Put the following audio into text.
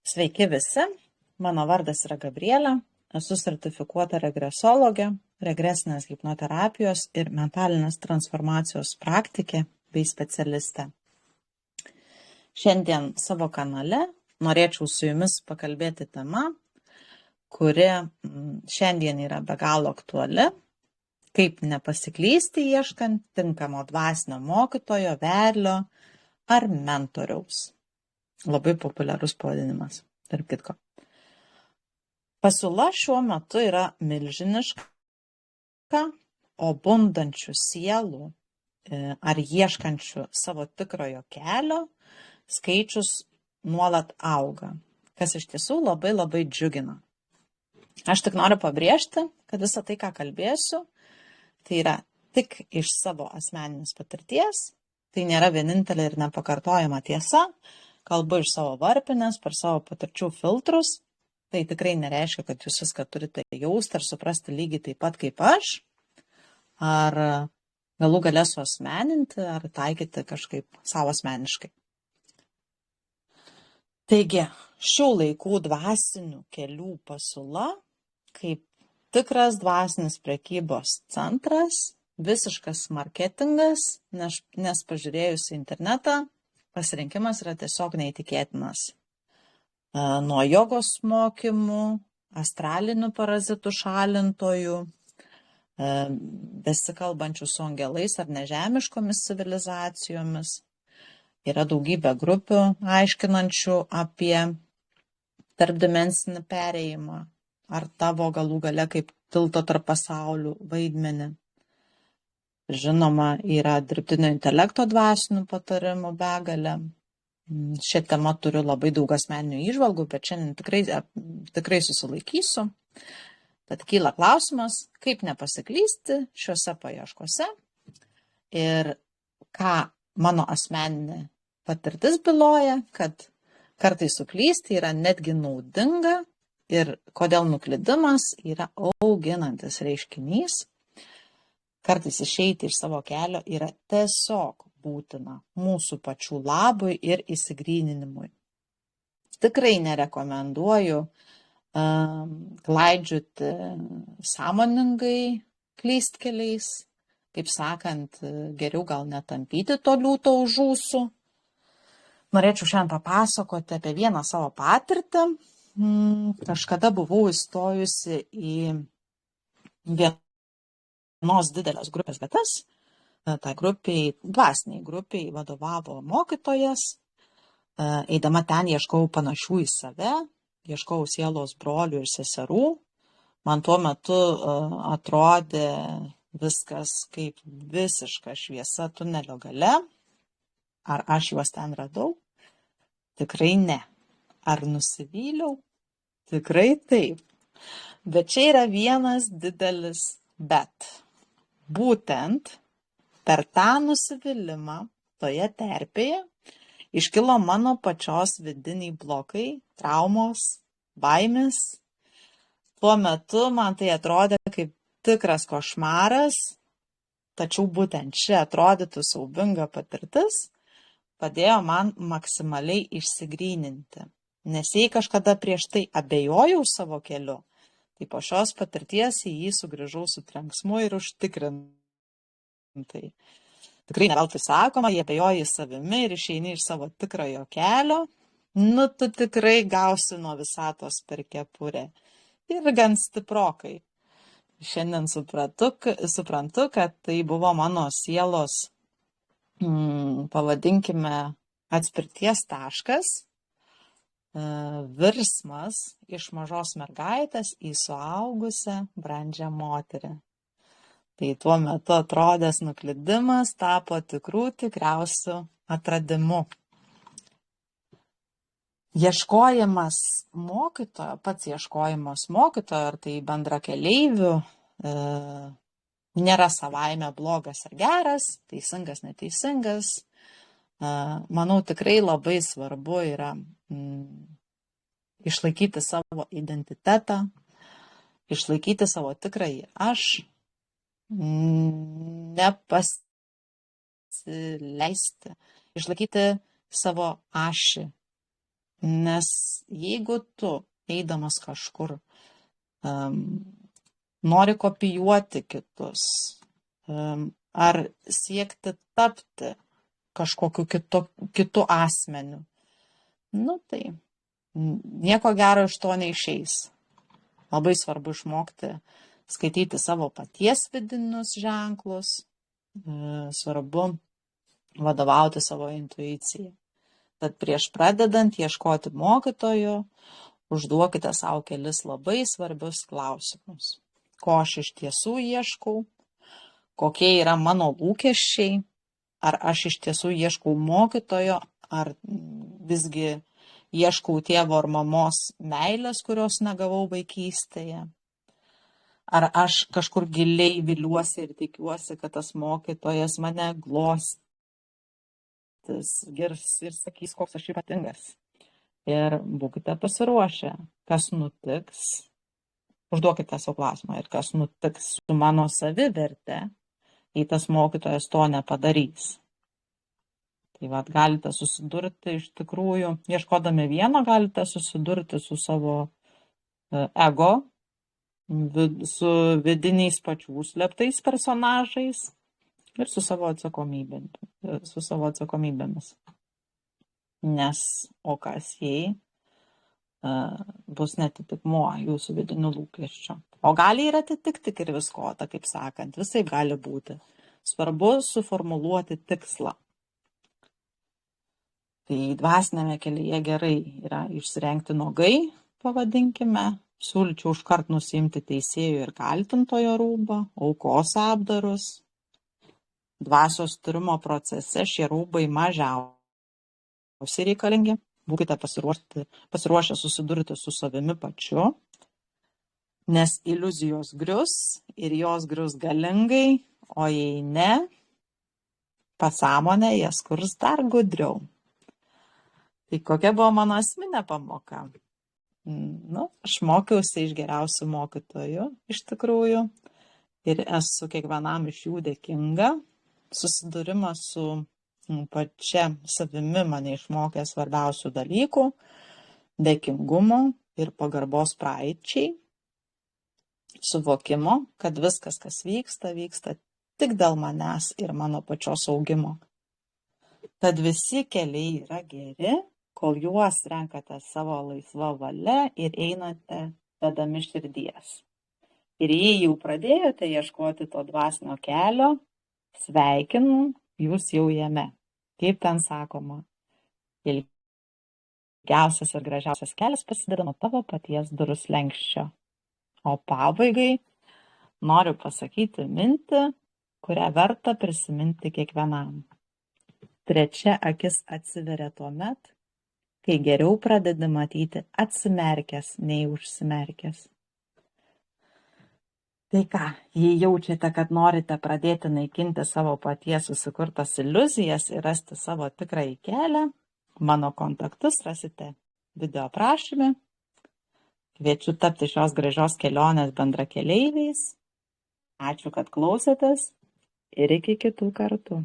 Sveiki visi, mano vardas yra Gabrielė, esu sertifikuota regresologė, regresinės hipnoterapijos ir mentalinės transformacijos praktikė bei specialistė. Šiandien savo kanale norėčiau su jumis pakalbėti tema, kuri šiandien yra be galo aktuali, kaip nepasiklysti ieškant tinkamo dvasinio mokytojo, vedlio ar mentoriaus. Labai populiarus pavadinimas, tarp kitko. Pasiūla šiuo metu yra milžiniška, o bundančių sielų ar ieškančių savo tikrojo kelio skaičius nuolat auga, kas iš tiesų labai džiugina. Aš tik noriu pabrėžti, kad visą tai, ką kalbėsiu, tai yra tik iš savo asmeninės patirties, tai nėra vienintelė ir nepakartojama tiesa, kalbu iš savo varpinės, per savo patirčių filtrus, tai tikrai nereiškia, kad jūs viską turite jausti ar suprasti lygiai taip pat kaip aš, ar galų gale suasmeninti, ar taikyti kažkaip savo asmeniškai. Taigi, šių laikų dvasinių kelių pasiūla, kaip tikras dvasinis prekybos centras, visiškas marketingas, nes pažiūrėjus į internetą, pasirinkimas yra tiesiog neįtikėtinas. Nuo jogos mokymų, astralinių parazitų šalintojų, besikalbančių su angelais ar nežemiškomis civilizacijomis. Yra daugybė grupių aiškinančių apie tarpdimensinį perėjimą ar tavo galų gale kaip tilto tarp pasaulių vaidmenį. Žinoma, yra dirbtinio intelekto dvasinių patarimų begalė. Šią temą turiu labai daug asmeninių įžvalgų, bet šiandien tikrai susilaikysiu. Tad kyla klausimas, kaip nepasiklysti šiuose paieškose ir ką mano asmeninė patirtis byloja, kad kartais suklysti yra netgi naudinga ir kodėl nuklydimas yra auginantis reiškinys. Kartais išeiti iš savo kelio yra tiesiog būtina mūsų pačių labui ir įsigryninimui. Tikrai nerekomenduoju klaidžioti sąmoningai klystkeliais, kaip sakant, geriau gal netampyti to liūto už ūsų. Norėčiau šiandien papasakoti apie vieną savo patirtį. Kažkada buvau įstojusi į vienos didelės grupės vietas. Tai grupiai, dvasiniai grupiai vadovavo mokytojas. Eidama ten ieškau panašių į save, ieškau sielos brolių ir seserų. Man tuo metu atrodė viskas kaip visiška šviesa tunelio gale. Ar aš juos ten radau? Tikrai ne. Ar nusivyliau? Tikrai taip. Bet čia yra vienas didelis bet. Būtent per tą nusivylimą toje terpėje iškilo mano pačios vidiniai blokai, traumos, baimės. Tuo metu man tai atrodė kaip tikras košmaras, tačiau būtent ši atrodytų siaubinga patirtis padėjo man maksimaliai išsigryninti. Nes jei kažkada prieš tai abejojau savo keliu, tai po šios patirties į jį sugrįžau su trenksmu ir užtikrintai. Tikrai neveltui sakoma, jei abejoji savimi ir išeini iš savo tikrojo kelio, tu tikrai gausi nuo visatos per kepurę. Ir gan stiprokai. Šiandien suprantu, kad tai buvo mano sielos, pavadinkime, atspirties taškas, virsmas iš mažos mergaitės į suaugusią brandžią moterį. Tai tuo metu atrodęs nuklydimas tapo tikriausių atradimu. Ieškojimas mokytojo, pats ieškojimas mokytojo, ar tai bendrakeleivių, nėra savaime blogas ar geras, teisingas, neteisingas. Manau, tikrai labai svarbu yra išlaikyti savo identitetą, išlaikyti savo tikrąjį aš, nepasileisti, išlaikyti savo ašį, Nes jeigu tu, eidamas kažkur, nori kopijuoti kitus, ar siekti tapti kažkokiu kitu asmeniu, tai nieko gero iš to neišeis. Labai svarbu išmokti skaityti savo paties vidinius ženklus, svarbu vadovauti savo intuicijai. Tad prieš pradedant ieškoti mokytojų, užduokite savo kelis labai svarbius klausimus. Ko aš iš tiesų ieškau, kokie yra mano lūkesčiai, ar aš iš tiesų ieškau mokytojo, ar visgi ieškau tėvo ar mamos meilės, kurios negavau vaikystėje. Ar aš kažkur giliai viliuosi ir tikiuosi, kad tas mokytojas mane glostys, girs ir sakys, koks aš ypatingas. Ir būkite pasiruošę, kas nutiks. Užduokite savo klausimą, ir kas nutiks su mano saviverte, jei tas mokytojas to nepadarys. Tai galite susidurti iš tikrųjų, ieškodami vieno, galite susidurti su savo ego, su vidiniais pačių slėptais personažais ir su savo atsakomybėmis. Nes o kas jei bus netitikmuo jūsų vidinių lūkesčių. O gali ir atitikti ir visko, kaip sakant, visai gali būti. Svarbu suformuluoti tikslą. Tai dvasinėme kelyje gerai yra išsirengti nuogai, pavadinkime, siūlyčiau iškart nusiimti teisėjo ir kaltintojo rūbą, aukos apdarus. Dvasios tyrimo procese šie rūbai mažiausiai reikalingi. Būkite pasiruošę susidurti su savimi pačiu, nes iliuzijos grius ir jos grius galingai, o jei ne, pasąmonė jas kurs dar gudriau. Tai kokia buvo mano esminė pamoka? Aš mokiausi iš geriausių mokytojų, iš tikrųjų, ir esu kiekvienam iš jų dėkinga. Susidūrimas su pačia savimi mane išmokė svarbiausių dalykų, dėkingumo ir pagarbos praeičiai, suvokimo, kad viskas, kas vyksta, vyksta tik dėl manęs ir mano pačios augimo. Tad visi keliai yra geri, kol juos renkate savo laisva valia ir einate vedami širdies. Ir jei jau pradėjote ieškoti to dvasinio kelio, sveikinu, jūs jau jame. Kaip ten sakoma, ilgiausias ir gražiausias kelias prasideda nuo tavo paties durų slenksčio. O pabaigai noriu pasakyti mintį, kurią verta prisiminti kiekvienam. Trečia akis atsiveria tuomet, kai geriau pradedi matyti atsimerkęs nei užsimerkęs. Tai ką, jei jaučiate, kad norite pradėti naikinti savo paties susikurtas iliuzijas ir rasti savo tikrąjį kelią, mano kontaktus rasite video aprašyme. Kviečiu tapti šios gražios kelionės bendrakeleiviais. Ačiū, kad klausėtės ir iki kitų kartų.